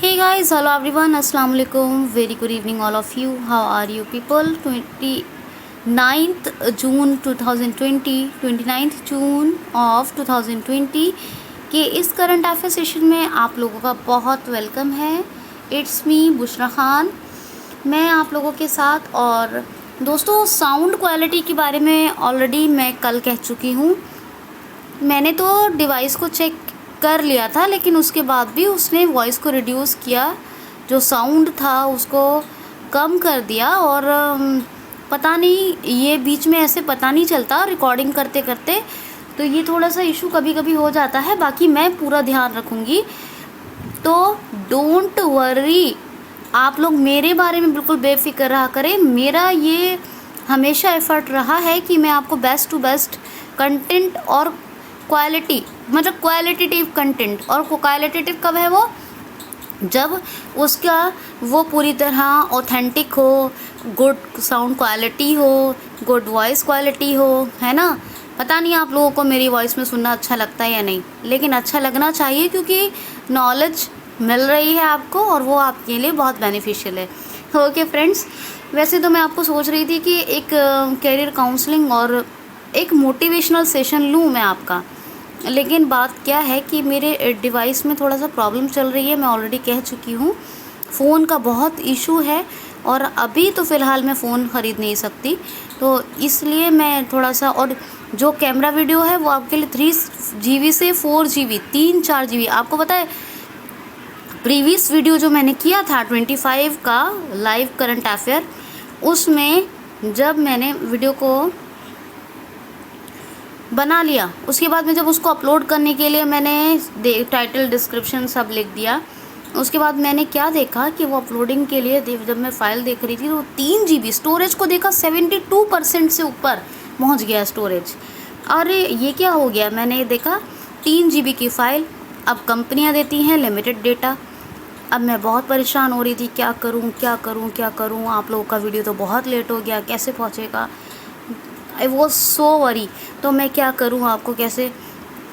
Hey guys, hello everyone, Assalamu alaikum, very good evening all of you. How are you people? 29th June 2020, 29th June of 2020 के इस current affair session में आप लोगों का बहुत welcome है. It's me Bushra Khan, मैं आप लोगों के साथ. और दोस्तों, साउंड क्वालिटी के बारे में ऑलरेडी मैं कल कह चुकी हूँ. मैंने तो डिवाइस को चेक कर लिया था, लेकिन उसके बाद भी उसने वॉइस को रिड्यूस किया, जो साउंड था उसको कम कर दिया. और पता नहीं, ये बीच में ऐसे पता नहीं चलता रिकॉर्डिंग करते करते, तो ये थोड़ा सा इशू कभी कभी हो जाता है. बाकी मैं पूरा ध्यान रखूँगी, तो डोंट वरी, आप लोग मेरे बारे में बिल्कुल बेफिक्र रहा करें. मेरा ये हमेशा एफर्ट रहा है कि मैं आपको बेस्ट टू बेस्ट कंटेंट और क्वालिटी, मतलब क्वालिटेटिव कंटेंट. और क्वालिटेटिव कब है? वो जब उसका वो पूरी तरह ऑथेंटिक हो, गुड साउंड क्वालिटी हो, गुड वॉइस क्वालिटी हो, है ना. पता नहीं आप लोगों को मेरी वॉइस में सुनना अच्छा लगता है या नहीं, लेकिन अच्छा लगना चाहिए, क्योंकि नॉलेज मिल रही है आपको और वो आपके लिए बहुत बेनिफिशियल है. ओके फ्रेंड्स, वैसे तो मैं आपको सोच रही थी कि एक कैरियर काउंसलिंग और एक मोटिवेशनल सेशन लूँ मैं आपका, लेकिन बात क्या है कि मेरे डिवाइस में थोड़ा सा प्रॉब्लम चल रही है. मैं ऑलरेडी कह चुकी हूँ, फ़ोन का बहुत इशू है और अभी तो फ़िलहाल मैं फ़ोन ख़रीद नहीं सकती, तो इसलिए मैं थोड़ा सा. और जो कैमरा वीडियो है वो आपके लिए 3 GB से 4 GB, 3-4 GB. आपको पता है, प्रीवियस वीडियो जो मैंने किया था 25 का लाइव करंट अफेयर, उसमें जब मैंने वीडियो को बना लिया, उसके बाद में जब उसको अपलोड करने के लिए मैंने टाइटल डिस्क्रिप्शन सब लिख दिया, उसके बाद मैंने क्या देखा कि वो अपलोडिंग के लिए जब मैं फ़ाइल देख रही थी तो 3 GB स्टोरेज को देखा 72% से ऊपर पहुंच गया स्टोरेज. अरे ये क्या हो गया? मैंने देखा 3 GB की फ़ाइल. अब कंपनियां देती हैं लिमिटेड डेटा. अब मैं बहुत परेशान हो रही थी, क्या करूं क्या करूं क्या करूं. आप लोगों का वीडियो तो बहुत लेट हो गया, कैसे पहुंचेगा? I was so worry. तो मैं क्या करूँ आपको कैसे?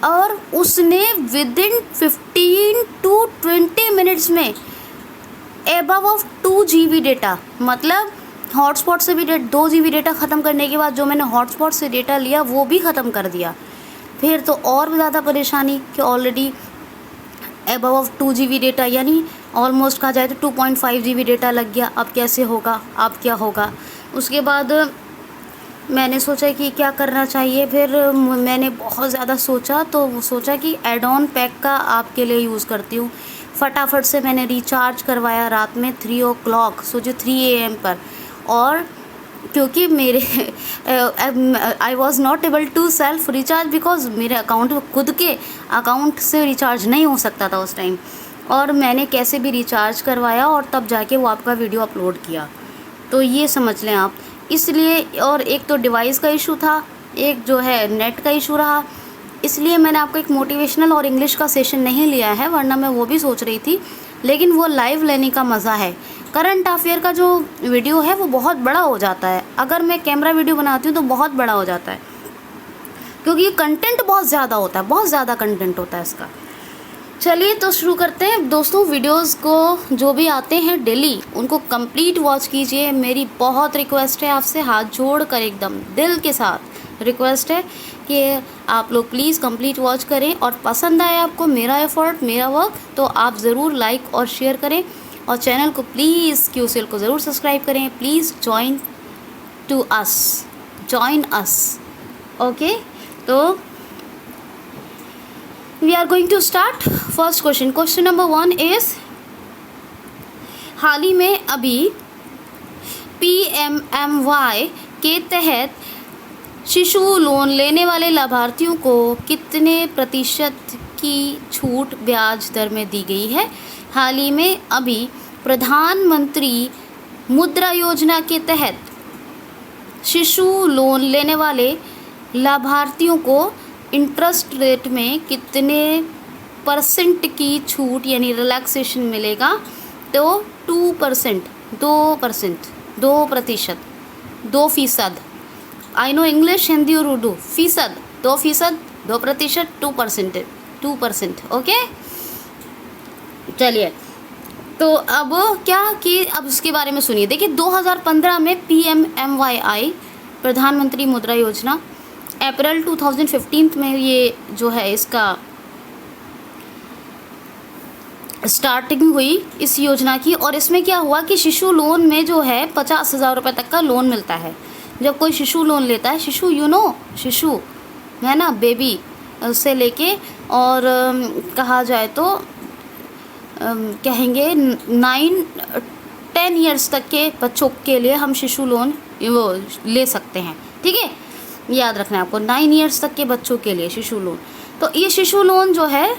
और उसने विदिन 15 to 20 मिनट्स में एबव ऑफ 2 GB डेटा, मतलब हॉटस्पॉट से भी 2 GB डेटा ख़त्म करने के बाद जो मैंने हॉटस्पॉट से डेटा लिया वो भी ख़त्म कर दिया. फिर तो और भी ज़्यादा परेशानी कि already above of 2 GB data, यानी ऑलमोस्ट कहा जाए तो 2.5 GB डेटा लग गया. अब कैसे होगा? अब क्या होगा? उसके बाद मैंने सोचा कि क्या करना चाहिए. फिर मैंने बहुत ज़्यादा सोचा, तो सोचा कि एड ऑन पैक का आपके लिए यूज़ करती हूँ. फटाफट से मैंने रिचार्ज करवाया रात में 3 o'clock, सोचो 3 AM पर. और क्योंकि मेरे I was not able to self recharge, because मेरे अकाउंट में, खुद के अकाउंट से रिचार्ज नहीं हो सकता था उस टाइम. और मैंने कैसे भी रिचार्ज करवाया और तब जाके वो आपका वीडियो अपलोड किया. तो ये समझ लें आप. इसलिए, और एक तो डिवाइस का इशू था, एक जो है नेट का इशू रहा, इसलिए मैंने आपको एक मोटिवेशनल और इंग्लिश का सेशन नहीं लिया है, वरना मैं वो भी सोच रही थी. लेकिन वो लाइव लेने का मज़ा है. करंट अफेयर का जो वीडियो है वो बहुत बड़ा हो जाता है. अगर मैं कैमरा वीडियो बनाती हूँ तो बहुत बड़ा हो जाता है, क्योंकि कंटेंट बहुत ज़्यादा होता है, बहुत ज़्यादा कंटेंट होता है इसका. चलिए तो शुरू करते हैं दोस्तों. वीडियोस को जो भी आते हैं डेली, उनको कंप्लीट वॉच कीजिए. मेरी बहुत रिक्वेस्ट है आपसे, हाथ जोड़ कर एकदम दिल के साथ रिक्वेस्ट है कि आप लोग प्लीज़ कंप्लीट वॉच करें. और पसंद आए आपको मेरा एफर्ट, मेरा वर्क, तो आप ज़रूर लाइक और शेयर करें. और चैनल को प्लीज़, QCL को ज़रूर सब्सक्राइब करें. Please join us. ओके, तो we are going to start. first question number 1 is, हाल ही में अभी PMMY के तहत शिशु लोन लेने वाले लाभार्थियों को कितने प्रतिशत की छूट ब्याज दर में दी गई है? हाल ही में अभी प्रधानमंत्री मुद्रा योजना के तहत शिशु लोन लेने वाले लाभार्थियों को इंटरेस्ट रेट में कितने % की छूट यानी रिलैक्सेशन मिलेगा? तो 2%, 2%. आई नो इंग्लिश, हिंदी और उर्दू. फ़ीसद, 2%, 2%, 2%. ओके, चलिए तो अब क्या कि अब इसके बारे में सुनिए। देखिए 2015 में PMMYI प्रधानमंत्री मुद्रा योजना, अप्रैल 2015 में ये जो है इसका स्टार्टिंग हुई इस योजना की। और इसमें क्या हुआ कि शिशु लोन में जो है 50,000 रुपये तक का लोन मिलता है। जब कोई शिशु लोन लेता है, शिशु शिशु है ना, बेबी से लेके, और कहा जाए तो कहेंगे 9-10 ईयर्स तक के बच्चों के लिए हम शिशु लोन वो ले सकते हैं। ठीक है, याद रखना है आपको, 9 ईयर्स तक के बच्चों के लिए शिशु लोन। तो ये शिशु लोन जो है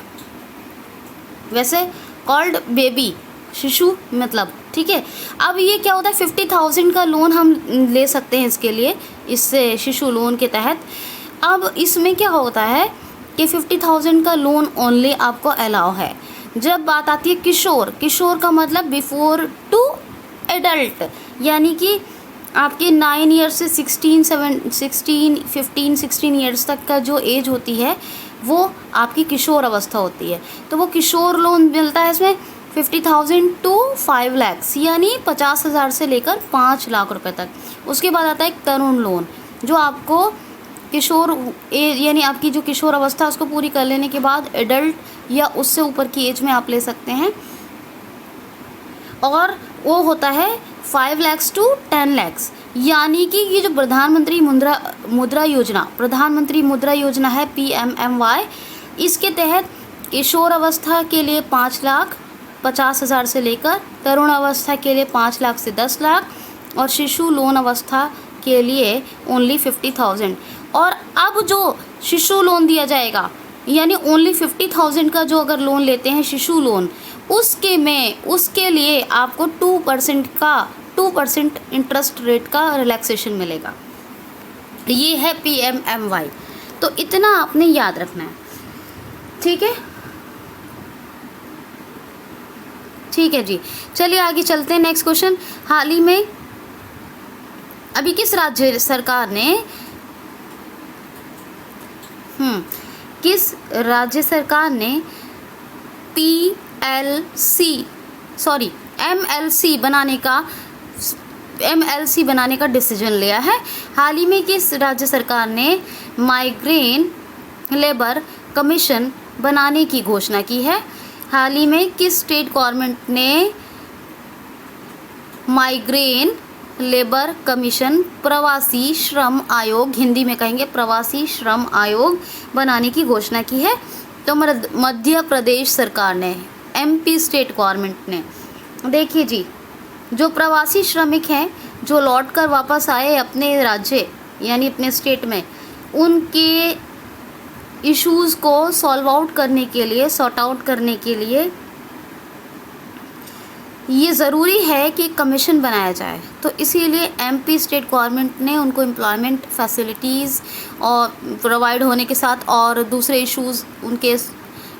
वैसे कॉल्ड बेबी शिशु मतलब, ठीक है। अब ये क्या होता है, 50,000 का लोन हम ले सकते हैं इसके लिए, इससे शिशु लोन के तहत। अब इसमें क्या होता है कि 50,000 का लोन ओनली आपको अलाउ है। जब बात आती है किशोर, किशोर का मतलब बिफोर टू एडल्ट, यानी कि आपके 9 ईयर से 15-16 ईयर्स तक का जो एज होती है वो आपकी किशोर अवस्था होती है। तो वो किशोर लोन मिलता है इसमें 50,000 to 5 लाख, यानी 50,000 से लेकर 5 लाख रुपए तक। उसके बाद आता है एक तरुण लोन, जो आपको किशोर यानी आपकी जो किशोर अवस्था है उसको पूरी कर लेने के बाद एडल्ट या उससे ऊपर की एज में आप ले सकते हैं। और वो होता है 5 लाख to 10 लाख, यानी कि ये जो प्रधानमंत्री मुद्रा योजना है PMMY, इसके तहत किशोर अवस्था के लिए 5,50,000 से लेकर तरुण अवस्था के लिए 5 लाख से 10 लाख और शिशु लोन अवस्था के लिए ओनली 50,000। और अब जो शिशु लोन दिया जाएगा, यानी ओनली 50,000 का जो अगर लोन लेते हैं शिशु लोन, उसके लिए आपको 2% इंटरेस्ट रेट का रिलैक्सेशन मिलेगा। ये है PMMY। तो इतना आपने याद रखना है, ठीक है। ठीक है जी, चलिए आगे चलते हैं। नेक्स्ट क्वेश्चन, हाल ही में अभी किस राज्य सरकार ने MLC बनाने का डिसीजन लिया है? हाल ही में किस राज्य सरकार ने माइग्रेन लेबर कमीशन बनाने की घोषणा की है? हाल ही में किस स्टेट गवर्नमेंट ने माइग्रेन लेबर कमीशन, प्रवासी श्रम आयोग, हिंदी में कहेंगे प्रवासी श्रम आयोग बनाने की घोषणा की है? तो मध्य प्रदेश सरकार ने, MP स्टेट गवर्नमेंट ने। देखिए जी, जो प्रवासी श्रमिक हैं जो लौट कर वापस आए अपने राज्य यानी अपने स्टेट में, उनके इश्यूज़ को सॉर्ट आउट करने के लिए ये ज़रूरी है कि कमीशन बनाया जाए। तो इसीलिए MP स्टेट गवर्नमेंट ने उनको एम्प्लॉयमेंट फैसिलिटीज़ और प्रोवाइड होने के साथ और दूसरे इश्यूज़ उनके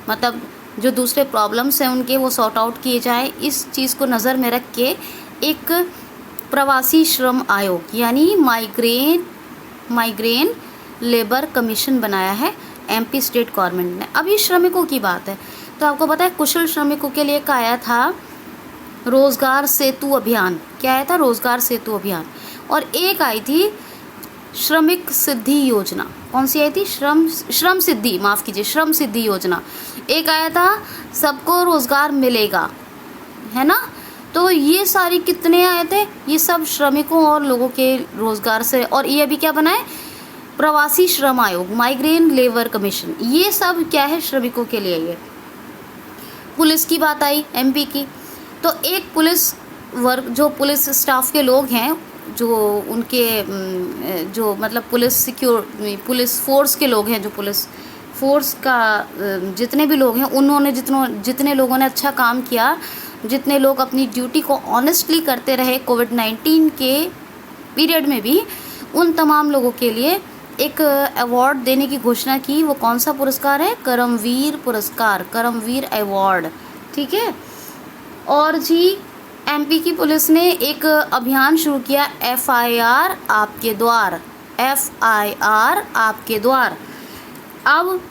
मतलब जो दूसरे प्रॉब्लम्स हैं उनके वो सॉर्ट आउट किए जाए, इस चीज़ को नज़र में रख के एक प्रवासी श्रम आयोग यानी माइग्रेन लेबर कमीशन बनाया है MP स्टेट गवर्नमेंट ने। अब ये श्रमिकों की बात है, तो आपको पता है कुशल श्रमिकों के लिए आया था रोज़गार सेतु अभियान। क्या आया था? रोज़गार सेतु अभियान। और एक आई थी श्रमिक सिद्धि योजना। कौन सी आई थी? श्रम सिद्धि योजना। एक आया था सबको रोज़गार मिलेगा, है ना। तो ये सारी कितने आए थे? ये सब श्रमिकों और लोगों के रोज़गार से। और ये अभी क्या बना है? प्रवासी श्रम आयोग, माइग्रेन लेबर कमीशन। ये सब क्या है? श्रमिकों के लिए। ये पुलिस की बात आई MP की, तो एक पुलिस वर्ग जो पुलिस स्टाफ के लोग हैं, जो उनके जो मतलब पुलिस फोर्स के लोग हैं, जो पुलिस फोर्स का जितने भी लोग हैं, उन्होंने जितने लोगों ने अच्छा काम किया, जितने लोग अपनी ड्यूटी को ऑनेस्टली करते रहे कोविड-19 के पीरियड में भी, उन तमाम लोगों के लिए एक अवार्ड देने की घोषणा की। वो कौन सा पुरस्कार है? करमवीर पुरस्कार, करमवीर अवार्ड, ठीक है। और जी MP की पुलिस ने एक अभियान शुरू किया, FIR आपके द्वार। अब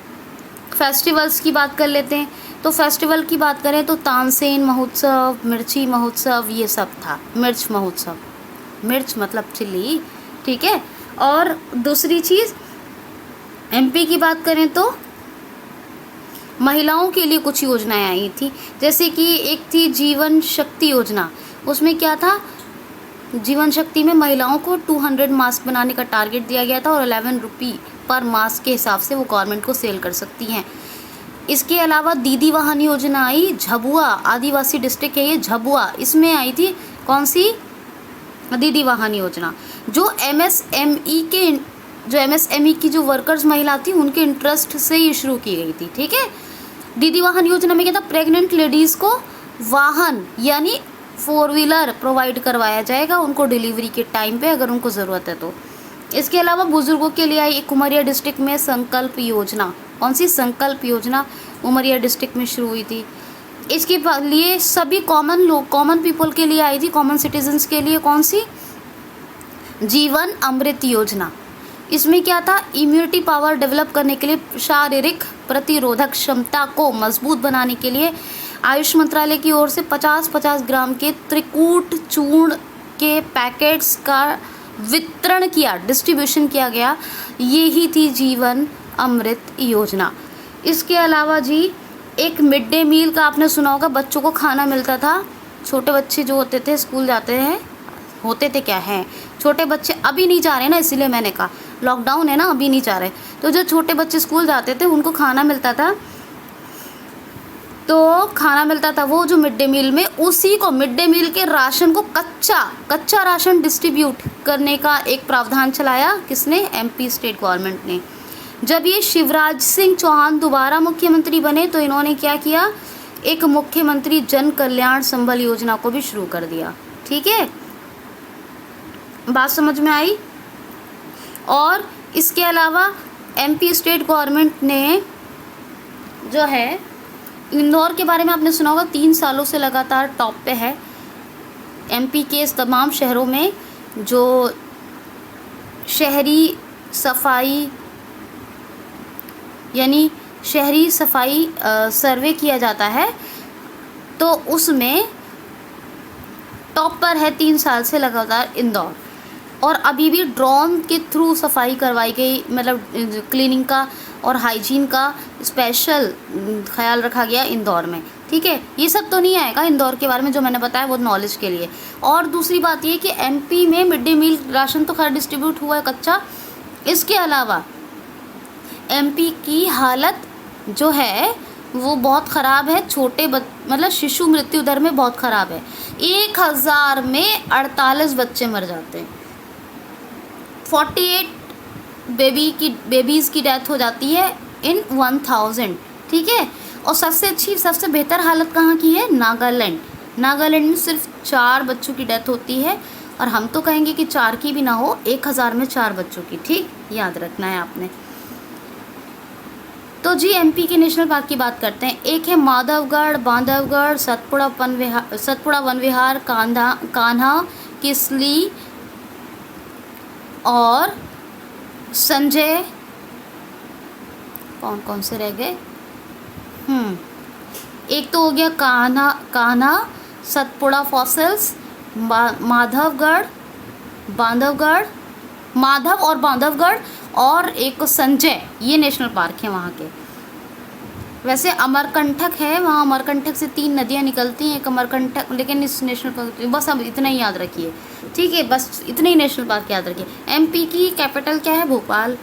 फेस्टिवल्स की बात कर लेते हैं। तो फेस्टिवल की बात करें तो तानसेन महोत्सव, मिर्ची महोत्सव, ये सब था। मिर्च महोत्सव, मिर्च मतलब चिल्ली, ठीक है। और दूसरी चीज़ एमपी की बात करें तो महिलाओं के लिए कुछ योजनाएं आई थी, जैसे कि एक थी जीवन शक्ति योजना। उसमें क्या था, जीवन शक्ति में महिलाओं को 200 मास्क बनाने का टारगेट दिया गया था और 11 रुपये पर मास्क के हिसाब से वो गवर्नमेंट को सेल कर सकती हैं। इसके अलावा दीदी वाहन योजना आई। झबुआ आदिवासी डिस्ट्रिक्ट है ये, झबुआ, इसमें आई थी कौन सी, दीदी वाहन योजना, जो एमएसएमई की जो वर्कर्स महिला थी उनके इंटरेस्ट से ये शुरू की गई थी, ठीक है। दीदी वाहन योजना में क्या था, प्रेग्नेंट लेडीज़ को वाहन यानी 4 व्हीलर प्रोवाइड करवाया जाएगा उनको डिलीवरी के टाइम पे अगर उनको ज़रूरत है तो। इसके अलावा बुजुर्गों के लिए आई एक उमरिया डिस्ट्रिक्ट में संकल्प योजना। कौन सी, संकल्प योजना उमरिया डिस्ट्रिक्ट में शुरू हुई थी। इसके लिए सभी कॉमन पीपल के लिए आई थी, कॉमन सिटीजन्स के लिए कौन सी, जीवन अमृत योजना। इसमें क्या था, इम्यूनिटी पावर डेवलप करने के लिए, शारीरिक प्रतिरोधक क्षमता को मजबूत बनाने के लिए आयुष मंत्रालय की ओर से 50-50 ग्राम के त्रिकूट चूर्ण के पैकेट्स का वितरण किया, डिस्ट्रीब्यूशन किया गया। यही थी जीवन अमृत योजना। इसके अलावा जी एक मिड डे मील का आपने सुना होगा, बच्चों को खाना मिलता था। छोटे बच्चे जो होते थे स्कूल जाते हैं, होते थे क्या हैं, छोटे बच्चे अभी नहीं जा रहे ना, इसीलिए मैंने कहा लॉकडाउन है ना, अभी नहीं जा रहे। तो जो छोटे बच्चे स्कूल जाते थे उनको खाना मिलता था, तो खाना मिलता था वो जो मिड डे मील में, उसी को मिड डे मील के राशन को कच्चा राशन डिस्ट्रीब्यूट करने का एक प्रावधान चलाया किसने, एमपी स्टेट गवर्नमेंट ने। जब ये शिवराज सिंह चौहान दोबारा मुख्यमंत्री बने तो इन्होंने क्या किया, एक मुख्यमंत्री जन कल्याण संबल योजना को भी शुरू कर दिया, ठीक है, बात समझ में आई। और इसके अलावा एमपी स्टेट गवर्नमेंट ने जो है, इंदौर के बारे में आपने सुना होगा, 3 सालों से लगातार टॉप पे है। एमपी के इस तमाम शहरों में जो शहरी सफाई यानी शहरी सफाई सर्वे किया जाता है, तो उसमें टॉप पर है 3 साल से लगातार इंदौर। और अभी भी ड्रोन के थ्रू सफाई करवाई गई, मतलब क्लीनिंग का और हाइजीन का स्पेशल ख्याल रखा गया इंदौर में, ठीक है। ये सब तो नहीं आएगा इंदौर के बारे में जो मैंने बताया, वो नॉलेज के लिए। और दूसरी बात ये कि एमपी में मिड डे मील राशन तो खैर डिस्ट्रीब्यूट हुआ है कच्चा, इसके अलावा एमपी की हालत जो है वो बहुत ख़राब है, मतलब शिशु मृत्यु दर में बहुत ख़राब है। 1000 में 48 बच्चे मर जाते हैं, 48 बेबीज़ की डेथ हो जाती है इन 1000, ठीक है। और सबसे बेहतर हालत कहाँ की है, नागालैंड में सिर्फ 4 बच्चों की डेथ होती है। और हम तो कहेंगे कि 4 की भी ना हो, 1000 में 4 बच्चों की, ठीक, याद रखना है आपने। तो जी एमपी के नेशनल पार्क की बात करते हैं। एक है माधवगढ़, बांधवगढ़, सतपुड़ा वन विहार, कान्हा, किसली और संजय। कौन से रह गए, एक तो हो गया कान्हा, सतपुड़ा फॉसिल्स, माधव और बांधवगढ़, और एक संजय, ये नेशनल पार्क है वहाँ के। वैसे अमरकंटक है, वहाँ अमरकंटक से 3 नदियाँ निकलती हैं, एक अमरकंटक, लेकिन इस नेशनल पार्क, बस अब इतना ही याद रखिए, ठीक है, बस इतने ही नेशनल पार्क याद रखिए। एमपी की कैपिटल क्या है, भोपाल।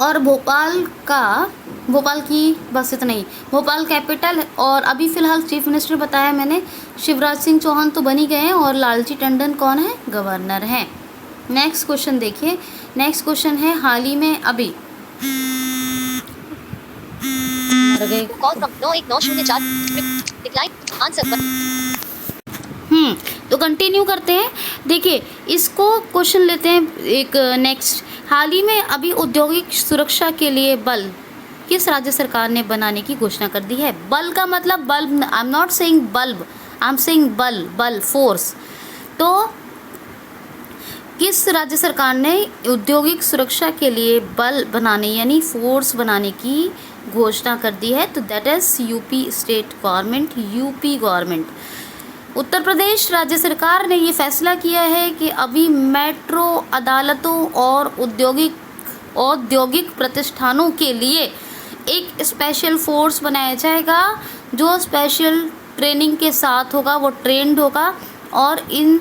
और भोपाल की बस इतना ही, भोपाल कैपिटल। और अभी फ़िलहाल चीफ मिनिस्टर बताया मैंने, शिवराज सिंह चौहान तो बन ही गए हैं, और लालजी टंडन कौन है, गवर्नर हैं। नेक्स्ट क्वेश्चन देखिए, नेक्स्ट क्वेश्चन है हाल ही में अभी तो कंटिन्यू करते हैं। देखिए इसको क्वेश्चन लेते हैं एक नेक्स्ट। हाल ही में अभी औद्योगिक सुरक्षा के लिए बल किस राज्य सरकार ने बनाने की घोषणा कर दी है। बल का मतलब bulb, I am not saying bulb, I am saying बल, फोर्स। तो किस राज्य सरकार ने औद्योगिक सुरक्षा के लिए बल बनाने यानी फोर्स बनाने की घोषणा कर दी है, तो that is UP state government, UP government. Uttar Pradesh राज्य सरकार ने ये फैसला किया है कि अभी मेट्रो अदालतों और औद्योगिक प्रतिष्ठानों के लिए एक स्पेशल फोर्स बनाया जाएगा जो स्पेशल ट्रेनिंग के साथ होगा, वो ट्रेंड होगा, और इन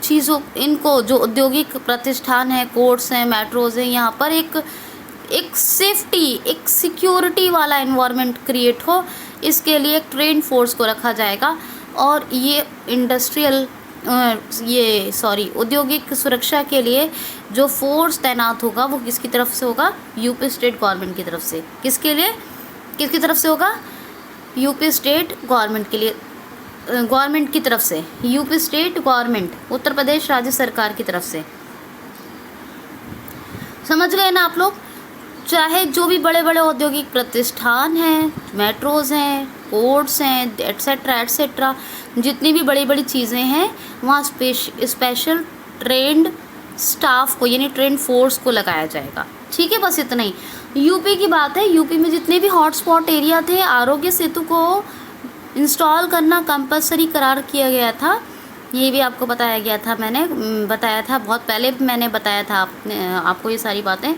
चीज़ों, इनको जो औद्योगिक प्रतिष्ठान है, कोर्ट्स हैं, मेट्रोज़ हैं, यहाँ पर एक सेफ्टी, एक सिक्योरिटी वाला एनवायरनमेंट क्रिएट हो, इसके लिए एक ट्रेन फोर्स को रखा जाएगा। और ये औद्योगिक सुरक्षा के लिए जो फोर्स तैनात होगा वो किसकी तरफ से होगा? यूपी स्टेट गवर्नमेंट की तरफ से। किसके लिए, किसकी तरफ से होगा? यूपी स्टेट गवर्नमेंट के लिए, गवर्नमेंट की तरफ से, UP state government, Uttar Pradesh राज्य सरकार की तरफ से। समझ गए ना आप लोग? चाहे जो भी बड़े बड़े औद्योगिक प्रतिष्ठान हैं, मेट्रोज़ हैं, कोर्ट्स हैं, एट्सेट्रा एट्सेट्रा, जितनी भी बड़ी बड़ी चीज़ें हैं, वहाँ स्पेशल ट्रेंड स्टाफ को, यानी ट्रेंड फोर्स को लगाया जाएगा। ठीक है, बस इतना ही। यूपी की बात है, यूपी में जितने भी हॉटस्पॉट एरिया थे, आरोग्य सेतु को इंस्टॉल करना कंपलसरी करार किया गया था। ये भी आपको बताया गया था, मैंने बताया था बहुत पहले, मैंने बताया था आपको ये सारी बातें।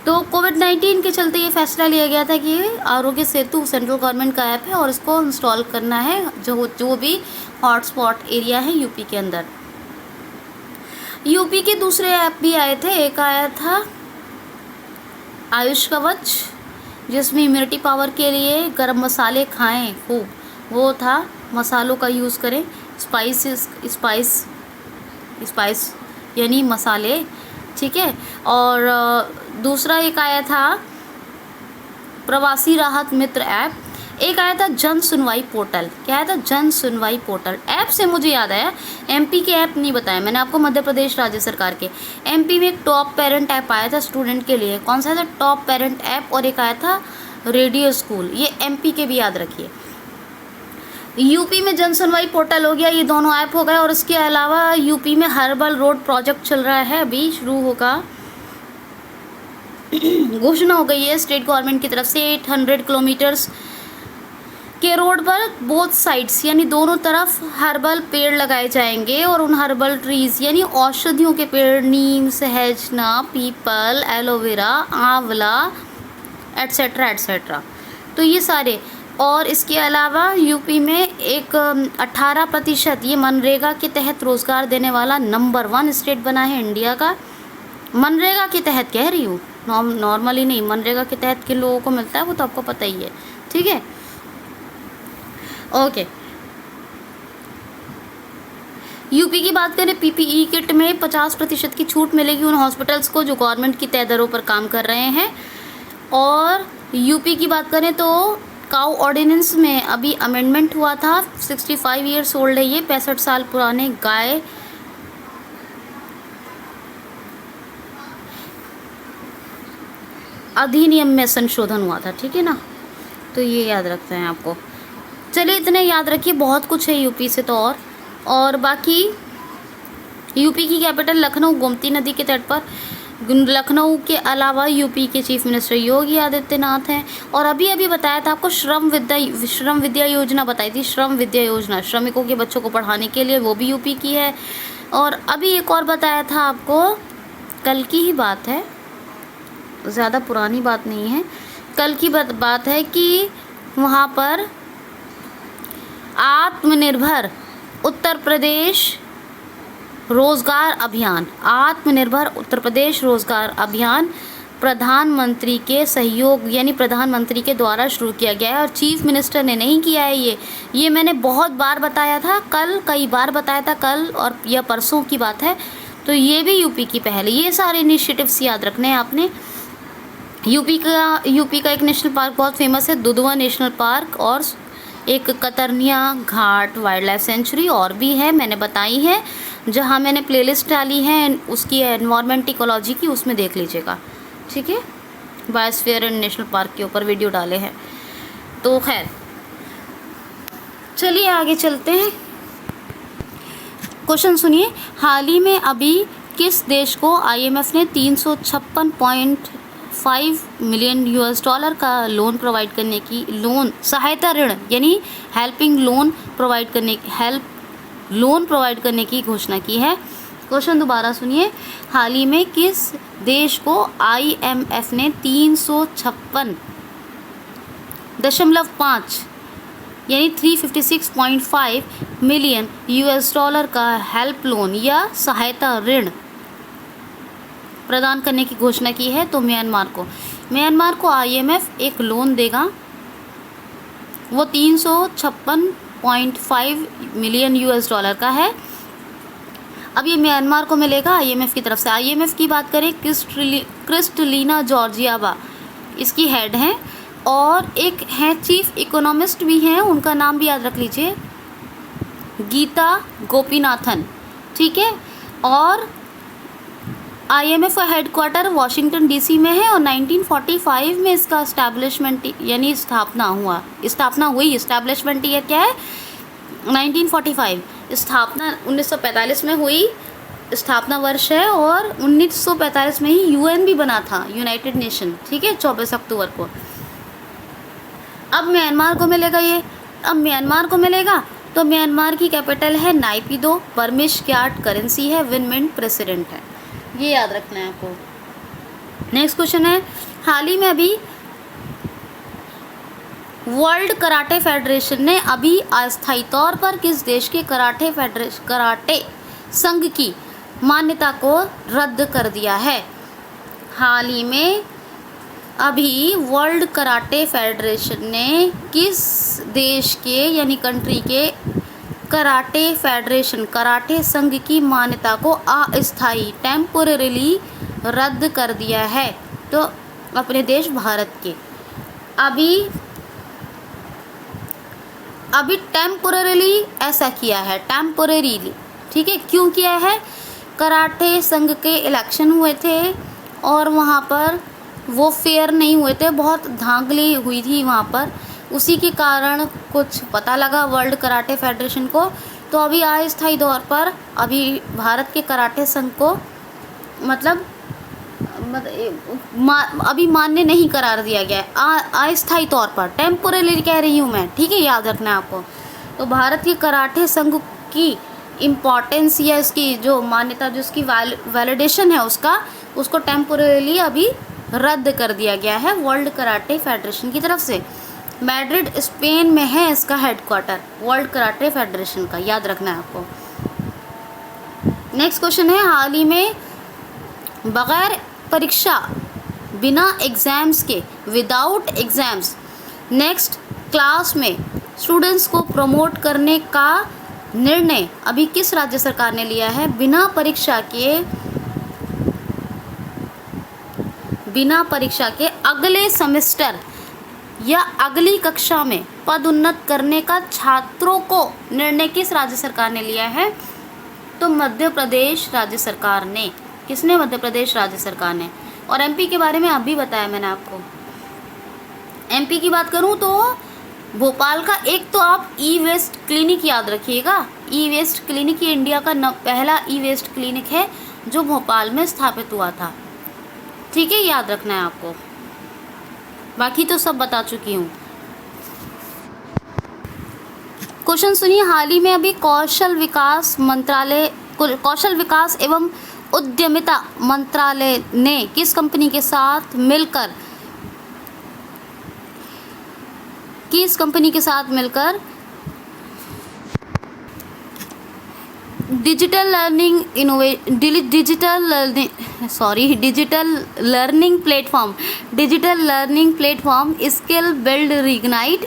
तो कोविड-19 के चलते ये फैसला लिया गया था कि आरोग्य सेतु सेंट्रल गवर्नमेंट का ऐप है और इसको इंस्टॉल करना है जो भी हॉटस्पॉट एरिया है यूपी के अंदर। यूपी के दूसरे ऐप भी आए थे, एक आया था आयुष कवच, जिसमें इम्यूनिटी पावर के लिए गरम मसाले खाएं खूब, वो था, मसालों का यूज़ करें, स्पाइस यानी मसाले। ठीक है, और दूसरा एक आया था प्रवासी राहत मित्र ऐप, एक आया था जन सुनवाई पोर्टल। क्या आया था? जन सुनवाई पोर्टल। ऐप से मुझे याद आया, एमपी के ऐप नहीं बताया मैंने आपको, मध्य प्रदेश राज्य सरकार के। एमपी में एक टॉप पेरेंट ऐप आया था स्टूडेंट के लिए। कौन सा था? Top parent app. और एक आया था रेडियो स्कूल। ये एमपी के भी याद रखिए। यूपी में जन सुनवाई पोर्टल हो गया, ये दोनों ऐप हो गए। और इसके अलावा यूपी में हर्बल रोड प्रोजेक्ट चल रहा है, अभी शुरू होगा, घोषणा हो गई है स्टेट गवर्नमेंट की तरफ से। 800 किलोमीटर्स के रोड पर बोथ साइड्स, यानी दोनों तरफ हर्बल पेड़ लगाए जाएंगे, और उन हर्बल ट्रीज यानी औषधियों के पेड़, नीम, सहजना, पीपल, एलोवेरा, आंवला, एट्सेट्रा एट्सेट्रा, तो ये सारे। और इसके अलावा यूपी में एक 18% ये मनरेगा के तहत रोज़गार देने वाला नंबर 1 स्टेट बना है इंडिया का। मनरेगा के तहत कह रही हूँ, नॉर्मली नहीं। मनरेगा के तहत किन लोगों को मिलता है वो तो आपको पता ही है। ठीक है, ओके। यूपी की बात करें, पीपीई किट में 50% की छूट मिलेगी उन हॉस्पिटल्स को जो गवर्नमेंट की तय दरों पर काम कर रहे हैं। और यूपी की बात करें तो काउ ऑर्डिनेंस में अभी अमेंडमेंट हुआ था, 65 ईयर्स ओल्ड है ये, 65 साल पुराने गाय अधिनियम में संशोधन हुआ था। ठीक है ना, तो ये याद रखते हैं आपको। चलिए इतने याद रखिए, बहुत कुछ है यूपी से तो। और बाकी यूपी की कैपिटल लखनऊ, गोमती नदी के तट पर। लखनऊ के अलावा यूपी के चीफ मिनिस्टर योगी आदित्यनाथ हैं। और अभी बताया था आपको श्रम विद्या योजना बताई थी, श्रम विद्या योजना, श्रमिकों के बच्चों को पढ़ाने के लिए, वो भी यूपी की है। और अभी एक और बताया था आपको, कल की ही बात है, ज़्यादा पुरानी बात नहीं है, कल की बात है कि वहाँ पर आत्मनिर्भर उत्तर प्रदेश रोज़गार अभियान, आत्मनिर्भर उत्तर प्रदेश रोज़गार अभियान प्रधानमंत्री के सहयोग यानी प्रधानमंत्री के द्वारा शुरू किया गया है। और चीफ मिनिस्टर ने नहीं किया है ये मैंने बहुत बार बताया था, कई बार बताया था, कल और यह परसों की बात है। तो ये भी यूपी की पहल है। ये सारे इनिशिएटिव्स याद रखने हैं आपने। यूपी का एक नेशनल पार्क बहुत फेमस है, दुधवा नेशनल पार्क, और एक कतरनिया घाट वाइल्ड लाइफ सेंचुरी और भी है, मैंने बताई है, जहाँ मैंने प्लेलिस्ट डाली है उसकी एनवायरमेंट इकोलॉजी की, उसमें देख लीजिएगा। ठीक है, बायोस्फीयर एंड नेशनल पार्क के ऊपर वीडियो डाले हैं। तो खैर चलिए आगे चलते हैं। क्वेश्चन सुनिए, हाल ही में अभी किस देश को IMF ने 356 $5 मिलियन का लोन प्रोवाइड करने की, लोन सहायता ऋण यानी हेल्पिंग लोन प्रोवाइड करने की घोषणा की है। क्वेश्चन दोबारा सुनिए, हाल ही में किस देश को IMF ने 356.5 यानी $356.5 मिलियन का हेल्प लोन या सहायता ऋण प्रदान करने की घोषणा की है? तो म्यांमार को IMF एक लोन देगा, वो $356.5 मिलियन का है। अब ये म्यांमार को मिलेगा IMF की तरफ से। IMF की बात करें, क्रिस्टलिना जॉर्जियावा इसकी हेड हैं, और एक हैं चीफ इकोनॉमिस्ट भी हैं, उनका नाम भी याद रख लीजिए, गीता गोपीनाथन, ठीक है। और IMF का हेडक्वार्टर वाशिंगटन DC में है, और 1945 में इसका एस्टैब्लिशमेंट यानी स्थापना हुई। एस्टैब्लिशमेंट ये क्या है? 1945, स्थापना 1945 में हुई, स्थापना वर्ष है, और 1945 में ही UN भी बना था, यूनाइटेड नेशन, ठीक है, 24 अक्टूबर को। अब म्यांमार को मिलेगा, तो म्यांमार की कैपिटल है नाइपिदो, बर्मिश क्याट करेंसी है, विन मिंट प्रेसिडेंट है, ये याद रखना है आपको। नेक्स्ट क्वेश्चन है, हाल ही में अभी वर्ल्ड कराटे फेडरेशन ने अभी अस्थायी तौर पर किस देश के कराटे संघ की मान्यता को रद्द कर दिया है? हाल ही में अभी वर्ल्ड कराटे फेडरेशन ने किस देश के यानी कंट्री के कराटे संघ की मान्यता को अस्थायी टेम्पोररीली रद्द कर दिया है? तो अपने देश भारत के। अभी टेम्पोररीली ऐसा किया है, टेम्पोररीली, ठीक है। क्यों किया है? कराटे संघ के इलेक्शन हुए थे और वहाँ पर वो फेयर नहीं हुए थे, बहुत धांधली हुई थी वहाँ पर, उसी के कारण कुछ पता लगा वर्ल्ड कराटे फेडरेशन को, तो अभी अस्थायी तौर पर अभी भारत के कराटे संघ को अभी मान्य नहीं करार दिया गया है, अस्थायी तौर पर, टेम्पोररी कह रही हूँ मैं, ठीक है, याद रखना है आपको। तो भारत के कराटे संघ की इम्पॉर्टेंस या इसकी जो मान्यता, जो उसकी वैलिडेशन है उसको टेम्पोररीली अभी रद्द कर दिया गया है वर्ल्ड कराटे फेडरेशन की तरफ से। मैड्रिड स्पेन में है इसका हेडक्वार्टर वर्ल्ड कराटे फेडरेशन का, याद रखना है आपको। नेक्स्ट क्वेश्चन है, हाल ही में बगैर परीक्षा, बिना एग्ज़ाम्स के, विदाउट एग्ज़ाम्स नेक्स्ट क्लास में स्टूडेंट्स को प्रमोट करने का निर्णय अभी किस राज्य सरकार ने लिया है? बिना परीक्षा के अगले सेमेस्टर या अगली कक्षा में पदोन्नत करने का छात्रों को निर्णय किस राज्य सरकार ने लिया है? तो मध्य प्रदेश राज्य सरकार ने। किसने? मध्य प्रदेश राज्य सरकार ने। और MP के बारे में अभी बताया मैंने आपको। MP की बात करूं तो भोपाल का एक तो आप ई-वेस्ट क्लिनिक याद रखिएगा। ई-वेस्ट क्लिनिक ये इंडिया का पहला ई-वेस्ट क्लिनिक है जो भोपाल में स्थापित हुआ था, ठीक है, याद रखना है आपको। बाकी तो सब बता चुकी हूँ। क्वेश्चन सुनिए, हाल ही में अभी कौशल विकास एवं उद्यमिता मंत्रालय ने किस कंपनी के साथ मिलकर digital learning platform skill build reignite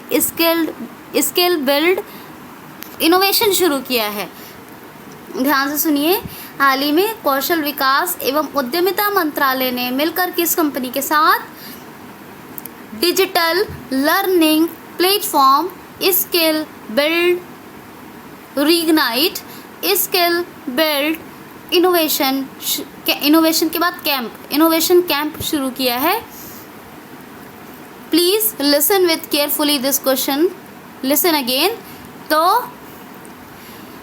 skill build innovation शुरू किया है? ध्यान से सुनिए, हाल ही में कौशल विकास एवं उद्यमिता मंत्रालय ने मिलकर किस कंपनी के साथ digital learning platform skill build reignite skill build innovation के बाद इनोवेशन कैंप शुरू किया है? Please listen with carefully this question, listen again. तो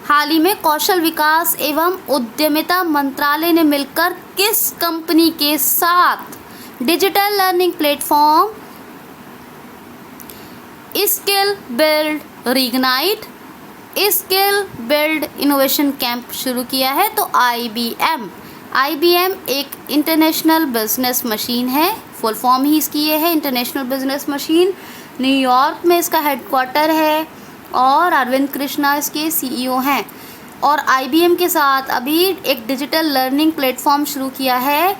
हाल ही में कौशल विकास एवं उद्यमिता मंत्रालय ने मिलकर किस कंपनी के साथ digital learning platform skill build reignite skill build innovation camp शुरू किया है? तो IBM एक इंटरनेशनल बिजनेस मशीन है, फुल फॉर्म ही इसकी ये है, इंटरनेशनल बिजनेस मशीन। न्यूयॉर्क में इसका हेडक्वार्टर है और अरविंद कृष्णा इसके CEO हैं। और IBM के साथ अभी एक डिजिटल लर्निंग प्लेटफॉर्म शुरू किया है।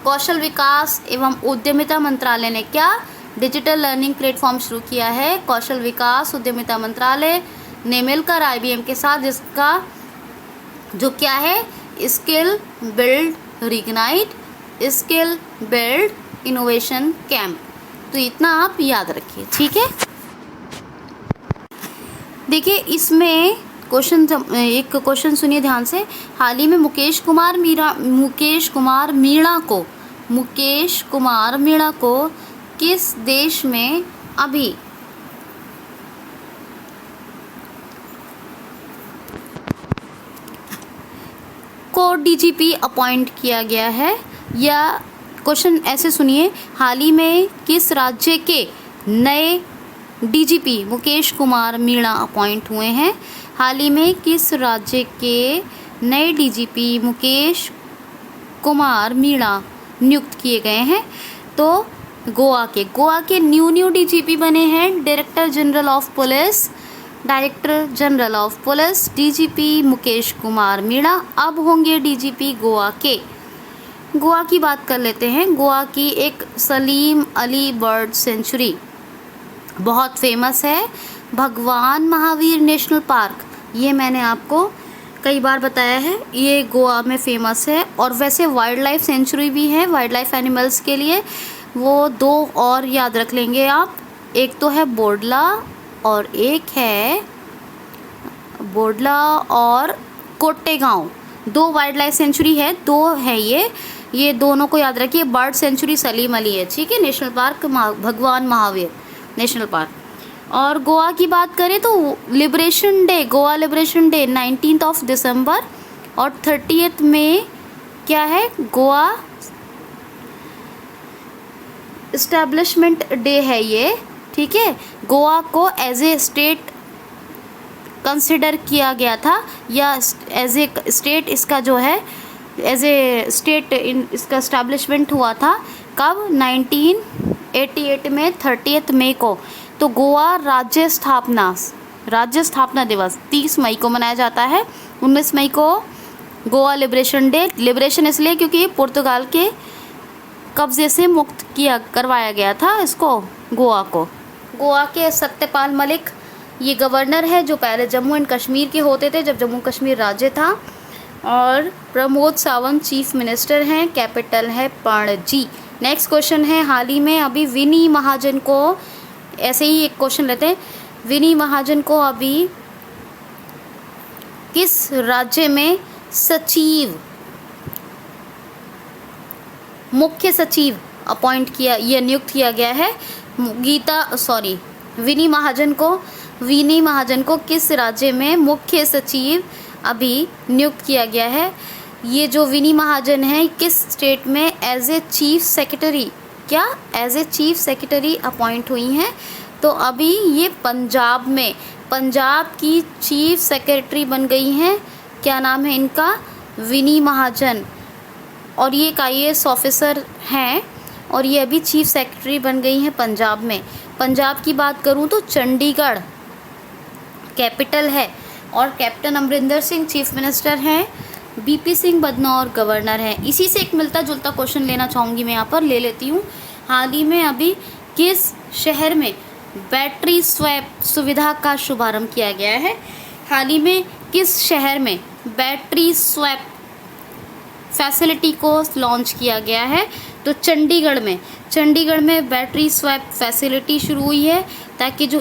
कौशल विकास एवं उद्यमिता मंत्रालय ने क्या डिजिटल लर्निंग प्लेटफॉर्म शुरू किया है? कौशल विकास उद्यमिता मंत्रालय ने मिलकर IBM के साथ, जिसका जो क्या है, skill build reignite skill build innovation camp. तो इतना आप याद रखिए, ठीक है। देखिए इसमें एक क्वेश्चन सुनिए ध्यान से। हाल ही में मुकेश कुमार मीणा को किस देश में अभी को DGP अपॉइंट किया गया है? या क्वेश्चन ऐसे सुनिए, हाल ही में किस राज्य के नए DGP मुकेश कुमार मीणा अपॉइंट हुए हैं? हाल ही में किस राज्य के नए DGP मुकेश कुमार मीणा नियुक्त किए गए हैं? तो गोवा के न्यू DGP बने हैं director general of police DGP Mukesh Kumar Meena अब होंगे DGP गोवा के। गोवा की बात कर लेते हैं। गोवा की एक सलीम अली बर्ड सेंचुरी बहुत फेमस है, भगवान महावीर नेशनल पार्क, ये मैंने आपको कई बार बताया है, ये गोवा में फेमस है। और वैसे वाइल्ड लाइफ सेंचुरी भी है वाइल्ड लाइफ एनिमल्स के लिए, वो 2 और याद रख लेंगे आप, एक तो है बोडला और एक है कोट्टेगांव। 2 वाइल्ड लाइफ सेंचुरी है, 2 है ये दोनों को याद रखिए। बर्ड सेंचुरी सलीम अली है, ठीक है। नेशनल पार्क भगवान महावीर नेशनल पार्क। और गोवा की बात करें तो गोवा लिबरेशन डे 19 दिसंबर और 30 मई क्या है, गोवा इस्टेब्लिशमेंट डे है ये, ठीक है। गोवा को एज ए स्टेट कंसिडर किया गया था, या एज ए स्टेट इसका जो है एज ए स्टेट इसका इस्टेब्लिशमेंट हुआ था कब? 1988 में 30 मई को। तो गोवा राज्य स्थापना दिवस 30 मई को मनाया जाता है। 19 मई को गोवा लिबरेशन डे, लिबरेशन इसलिए क्योंकि ये पुर्तगाल के कब्जे से मुक्त करवाया गया था इसको, गोवा को। गोवा के सत्यपाल मलिक ये गवर्नर है, जो पहले जम्मू एंड कश्मीर के होते थे जब जम्मू कश्मीर राज्य था। और प्रमोद सावंत चीफ मिनिस्टर हैं, कैपिटल है पणजी। नेक्स्ट क्वेश्चन है, हाल ही में अभी विनी महाजन को, ऐसे ही एक क्वेश्चन लेते हैं, विनी महाजन को अभी किस राज्य में मुख्य सचिव अपॉइंट किया या नियुक्त किया गया है? विनी महाजन को किस राज्य में मुख्य सचिव अभी नियुक्त किया गया है? ये जो विनी महाजन है किस स्टेट में as a chief secretary appoint हुई हैं? तो अभी ये पंजाब की चीफ सेक्रेटरी बन गई हैं। क्या नाम है इनका? विनी महाजन। और ये एक IAS ऑफिसर हैं और ये अभी चीफ सेक्रेटरी बन गई हैं पंजाब में। पंजाब की बात करूँ तो चंडीगढ़ कैपिटल है और captain Amarinder Singh chief minister हैं, BP सिंह बदनौर गवर्नर हैं। इसी से एक मिलता जुलता क्वेश्चन लेना चाहूँगी मैं, यहाँ पर ले लेती हूँ। हाल ही में अभी किस शहर में बैटरी स्वैप सुविधा का शुभारंभ किया गया है? हाल ही में किस शहर में बैटरी स्वैप फैसिलिटी को लॉन्च किया गया है? तो चंडीगढ़ में बैटरी स्वैप फैसिलिटी शुरू हुई है, ताकि जो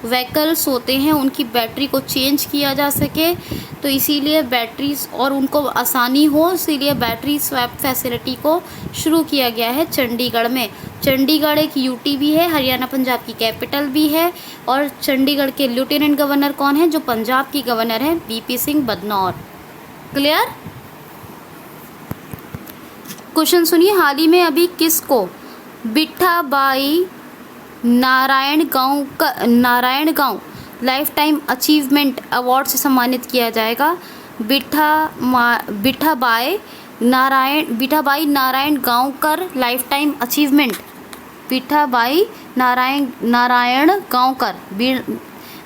व्हीकल्स होते हैं उनकी बैटरी को चेंज किया जा सके। तो इसीलिए बैटरीज और उनको आसानी हो, इसीलिए बैटरी स्वैप फैसिलिटी को शुरू किया गया है चंडीगढ़ में। चंडीगढ़ एक UT भी है, हरियाणा पंजाब की कैपिटल भी है। और चंडीगढ़ के लेफ्टिनेंट गवर्नर कौन है? जो पंजाब की गवर्नर है BP Singh Badnore. Clear? Question सुनिए, हाल ही में अभी किसको बिट्ठाबाई नारायण गांव लाइफ टाइम अचीवमेंट अवार्ड से सम्मानित किया जाएगा? Bitthabai Narayan Gaonkar lifetime achievement, Bitthabai Narayan Gaonkar,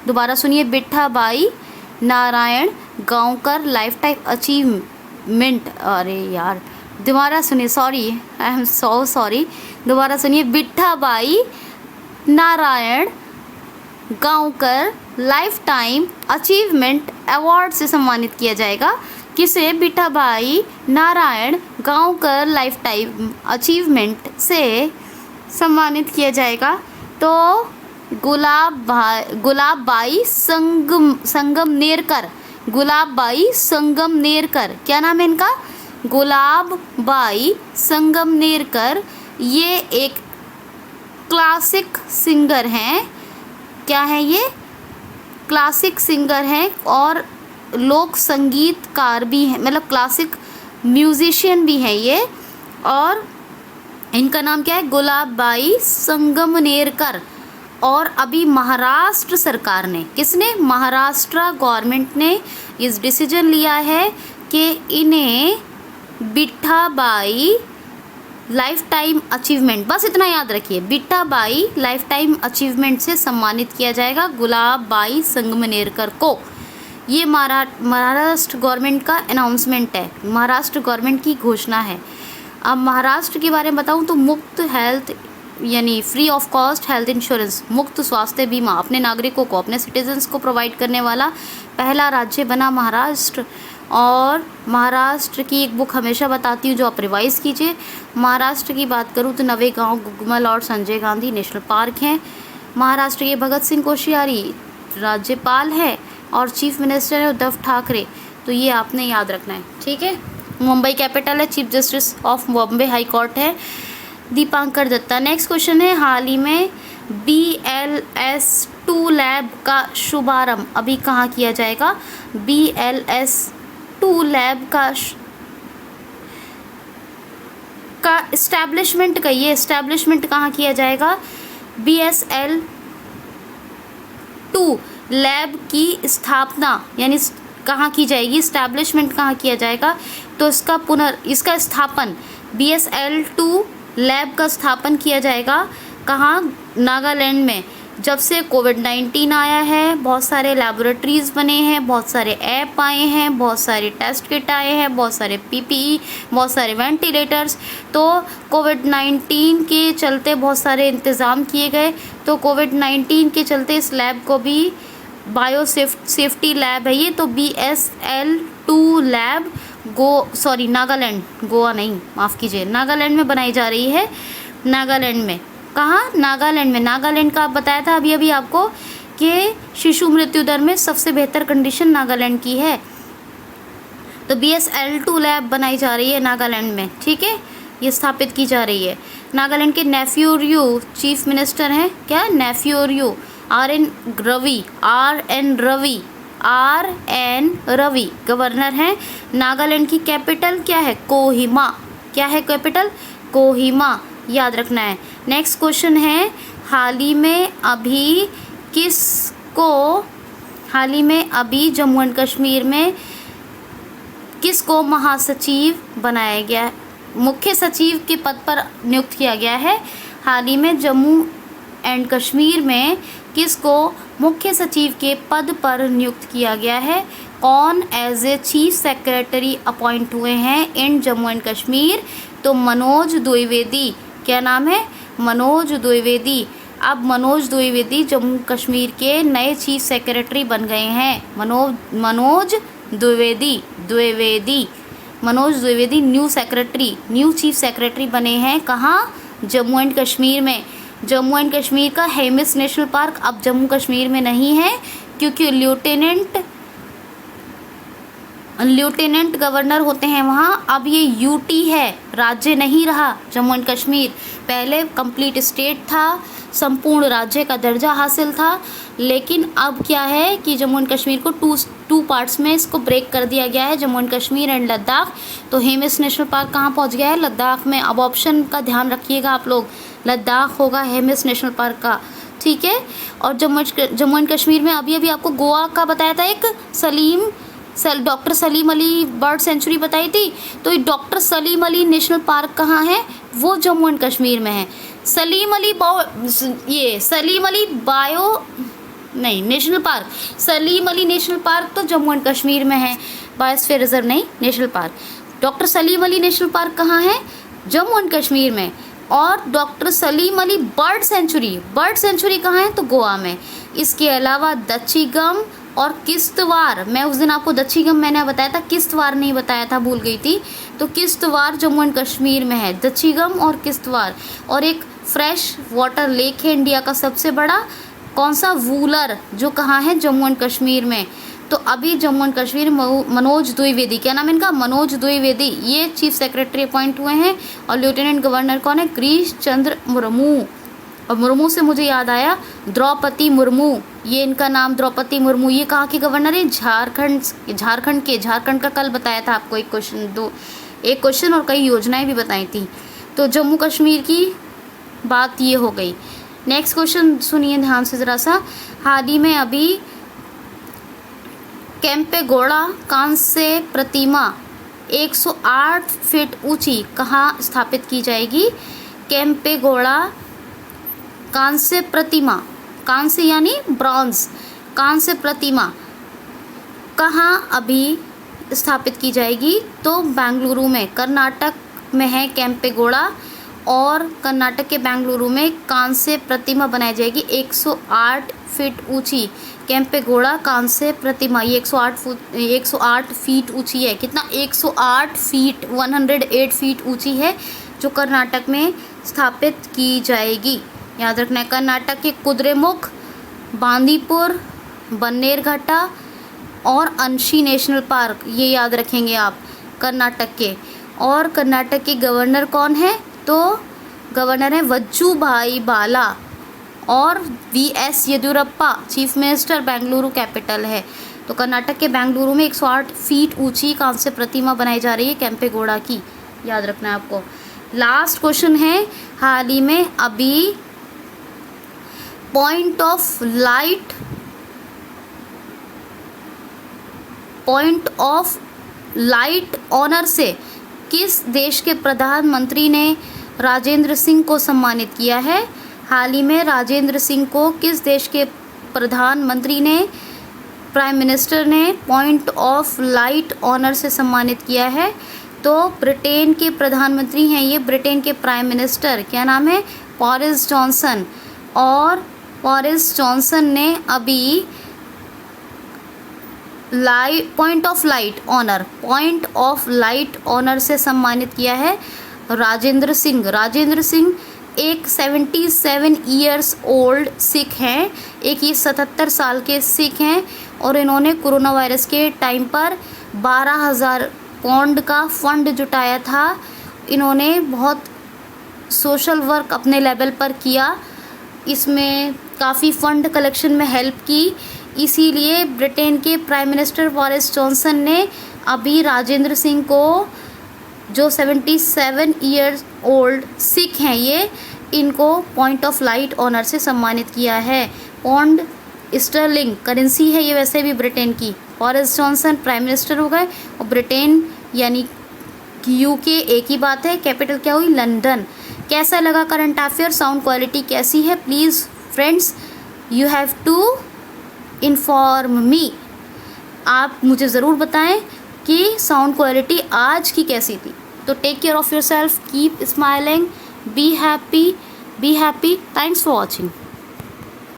दोबारा सुनिए, Bitthabai Narayan Gaonkar lifetime achievement, अरे यार दोबारा सुनिए, sorry I am so sorry, दोबारा सुनिए, Bitthabai Narayan Gaonkar lifetime achievement award से सम्मानित किया जाएगा। किसे Bitthabai Narayan Gaonkar lifetime achievement से सम्मानित किया जाएगा? तो गुलाबबाई संगमनेरकर, क्या नाम है इनका? गुलाबबाई संगमनेरकर। ये एक क्लासिक सिंगर हैं। क्या है ये? क्लासिक सिंगर हैं और लोक संगीतकार भी हैं, मतलब क्लासिक म्यूजिशियन भी हैं ये। और इनका नाम क्या है? गुलाबबाई संगमनेरकर। और अभी महाराष्ट्र सरकार ने, किसने? महाराष्ट्र गवर्नमेंट ने इस डिसीजन लिया है कि इन्हें बिट्ठाबाई लाइफ टाइम अचीवमेंट, बस इतना याद रखिए, बिट्ठाबाई लाइफ टाइम अचीवमेंट से सम्मानित किया जाएगा गुलाबबाई संगमनेरकर को। ये महाराष्ट्र गवर्नमेंट का अनाउंसमेंट है, महाराष्ट्र गवर्नमेंट की घोषणा है। अब महाराष्ट्र के बारे में बताऊं तो मुफ्त हेल्थ यानी free of cost health insurance, मुफ्त स्वास्थ्य बीमा अपने नागरिकों को, अपने सिटीजन्स को प्रोवाइड करने वाला पहला राज्य बना महाराष्ट्र। और महाराष्ट्र की एक बुक हमेशा बताती हूँ जो आप रिवाइज़ कीजिए। महाराष्ट्र की बात करूँ तो नवेगांव, गुगमल और संजय गांधी नेशनल पार्क हैं। महाराष्ट्र के भगत सिंह कोश्यारी राज्यपाल है और चीफ मिनिस्टर है उद्धव ठाकरे। तो ये आपने याद रखना है, ठीक है। मुंबई कैपिटल है, chief justice of Bombay high court है दीपांकर दत्ता। नेक्स्ट क्वेश्चन है, हाल ही में BLS-2 लैब का शुभारंभ अभी कहाँ किया जाएगा? BLS-2 लैब का इस्टेब्लिशमेंट का, ये इस्टेब्लिशमेंट कहाँ किया जाएगा? BSL-2 लैब की स्थापना यानी कहाँ की जाएगी? इस्टेब्लिशमेंट कहाँ किया जाएगा? तो इसका स्थापन BSL-2 लैब का स्थापन किया जाएगा कहाँ? नागालैंड में। जब से कोविड-19 आया है बहुत सारे लैबोरेटरीज़ बने हैं, बहुत सारे ऐप आए हैं, बहुत सारे टेस्ट किट आए हैं, बहुत सारे PPE, बहुत सारे वेंटिलेटर्स। तो कोविड-19 के चलते बहुत सारे इंतज़ाम किए गए। तो कोविड-19 के चलते इस लैब को भी सेफ्टी लैब है ये, तो BSL-2 लैब नागालैंड, गोवा नहीं, माफ़ कीजिए, नागालैंड में बनाई जा रही है। नागालैंड में, कहाँ? नागालैंड में। नागालैंड का आप बताया था अभी आपको कि शिशु मृत्यु दर में सबसे बेहतर कंडीशन नागालैंड की है। तो BSL-2 लैब बनाई जा रही है नागालैंड में, ठीक है, ये स्थापित की जा रही है। नागालैंड के नेफ्यूरियो चीफ मिनिस्टर हैं, क्या? नेफ्यूरियो RN रवि गवर्नर हैं। नागालैंड की कैपिटल क्या है? कोहिमा। क्या है कैपिटल? कोहिमा, याद रखना है। नेक्स्ट क्वेश्चन है, हाल ही में अभी जम्मू एंड कश्मीर में किसको महासचिव बनाया गया? मुख्य सचिव के पद पर नियुक्त किया गया है। हाल ही में जम्मू एंड कश्मीर में किसको मुख्य सचिव के पद पर नियुक्त किया गया है? कौन as a chief secretary appoint हुए हैं इन जम्मू एंड कश्मीर? तो मनोज द्विवेदी। क्या नाम है? मनोज द्विवेदी। अब मनोज द्विवेदी जम्मू कश्मीर के नए चीफ सेक्रेटरी बन गए हैं। Manoj Dwivedi new chief secretary बने हैं। कहाँ? जम्मू एंड कश्मीर में। जम्मू एंड कश्मीर का हेमिस नेशनल पार्क अब जम्मू कश्मीर में नहीं है, क्योंकि लेफ्टिनेंट गवर्नर होते हैं वहाँ। अब ये यूटी है, राज्य नहीं रहा जम्मू एंड कश्मीर। पहले कंप्लीट स्टेट था, संपूर्ण राज्य का दर्जा हासिल था, लेकिन अब क्या है कि जम्मू एंड कश्मीर को टू पार्ट्स में इसको ब्रेक कर दिया गया है, जम्मू एंड कश्मीर एंड लद्दाख। तो हेमिस नेशनल पार्क कहाँ पहुँच गया है? लद्दाख में। अब ऑप्शन का ध्यान रखिएगा आप लोग, लद्दाख होगा हेमिस नेशनल पार्क का, ठीक है। और जम्मू एंड कश्मीर में अभी आपको गोवा का बताया था, एक doctor Salim Ali bird sanctuary बताई थी। तो ये doctor Salim Ali national park कहाँ है? वो जम्मू एंड कश्मीर में है। Salim Ali national park, Salim Ali national park तो जम्मू एंड कश्मीर में है, बायोस्फीयर रिजर्व नहीं, national park. Doctor Salim Ali national park कहाँ है? जम्मू एंड कश्मीर में। और doctor Salim Ali bird sanctuary कहाँ है? तो गोवा में। इसके अलावा दच्छीगम और किश्तवाड़, मैं उस दिन आपको दच्छीगम मैंने बताया था, किश्तवाड़ नहीं बताया था, भूल गई थी। तो किश्तवाड़ जम्मू एंड कश्मीर में है, दच्छीगम और किश्तवाड़। और एक फ्रेश वाटर लेक है इंडिया का सबसे बड़ा, कौन सा? वूलर, जो कहाँ है? जम्मू एंड कश्मीर में। तो अभी जम्मू एंड कश्मीर मनोज द्विवेदी, क्या नाम इनका? मनोज द्विवेदी, ये चीफ सेक्रेटरी अपॉइंट हुए हैं। और लेफ्टिनेंट गवर्नर कौन है? गिरीश चंद्र मुर्मू। और मुर्मू से मुझे याद आया द्रौपदी मुर्मू, ये इनका नाम द्रौपदी मुर्मू। ये कहाँ के गवर्नर है? झारखंड का कल बताया था आपको एक क्वेश्चन और कई योजनाएं भी बताई थी। तो जम्मू कश्मीर की बात ये हो गई। नेक्स्ट क्वेश्चन सुनिए ध्यान से ज़रा सा। हाल ही में अभी केम्पेगौड़ा कांस्य प्रतिमा 108 फीट ऊंची कहाँ स्थापित की जाएगी? केम्पेगौड़ा कांस्य प्रतिमा, कांस्य यानी ब्रॉन्ज, कांस्य प्रतिमा कहाँ अभी स्थापित की जाएगी? तो बेंगलुरु में, कर्नाटक में है केम्पेगौड़ा। और कर्नाटक के बेंगलुरु में कांस्य प्रतिमा बनाई जाएगी 108 फीट ऊंची। केम्पेगौड़ा कांस्य प्रतिमा, ये 108 फीट ऊंची है। कितना? 108 फीट, 108 फीट ऊंची है, जो कर्नाटक में स्थापित की जाएगी। याद रखना है, कर्नाटक के कुद्रेमुख, बांदीपुर, बन्नेरघट्टा और अंशी नेशनल पार्क, ये याद रखेंगे आप कर्नाटक के। और कर्नाटक के गवर्नर कौन है? तो गवर्नर है वजुभाई बाला। और VS Yediyurappa chief minister, Bengaluru capital है। तो कर्नाटक के बेंगलुरु में 108 फीट ऊंची कांस्य प्रतिमा बनाई जा रही है केम्पेगौड़ा की, याद रखना है आपको। लास्ट क्वेश्चन है, हाल ही में अभी पॉइंट ऑफ लाइट ऑनर से किस देश के प्रधानमंत्री ने राजेंद्र सिंह को सम्मानित किया है? हाल ही में राजेंद्र सिंह को किस देश के प्रधानमंत्री ने, प्राइम मिनिस्टर ने पॉइंट ऑफ लाइट ऑनर से सम्मानित किया है? तो ब्रिटेन के प्रधानमंत्री हैं ये, ब्रिटेन के प्राइम मिनिस्टर, क्या नाम है? Boris Johnson. और बोरिस जॉनसन ने अभी पॉइंट ऑफ लाइट ऑनर से सम्मानित किया है राजेंद्र सिंह एक 77 ईयर्स ओल्ड सिख हैं, एक ये 77 साल के सिख हैं। और इन्होंने कोरोना वायरस के टाइम पर 12,000 पाउंड का फंड जुटाया था। इन्होंने बहुत सोशल वर्क अपने लेवल पर किया, इसमें काफ़ी फंड कलेक्शन में हेल्प की। इसीलिए ब्रिटेन के प्राइम मिनिस्टर बोरिस जॉनसन ने अभी राजेंद्र सिंह को, जो 77 ईयर्स ओल्ड सिख हैं ये, इनको पॉइंट ऑफ लाइट ऑनर से सम्मानित किया है। पौंड स्टर्लिंग करेंसी है ये वैसे भी ब्रिटेन की। बोरिस जॉनसन प्राइम मिनिस्टर हो गए और ब्रिटेन यानी कि यूके एक ही बात है, कैपिटल क्या हुई? लंदन। कैसा लगा करंट अफेयर? साउंड क्वालिटी कैसी है? Please friends you have to inform me, आप मुझे ज़रूर बताएं कि साउंड क्वालिटी आज की कैसी थी। तो take care of yourself, keep smiling, be happy. Thanks for watching.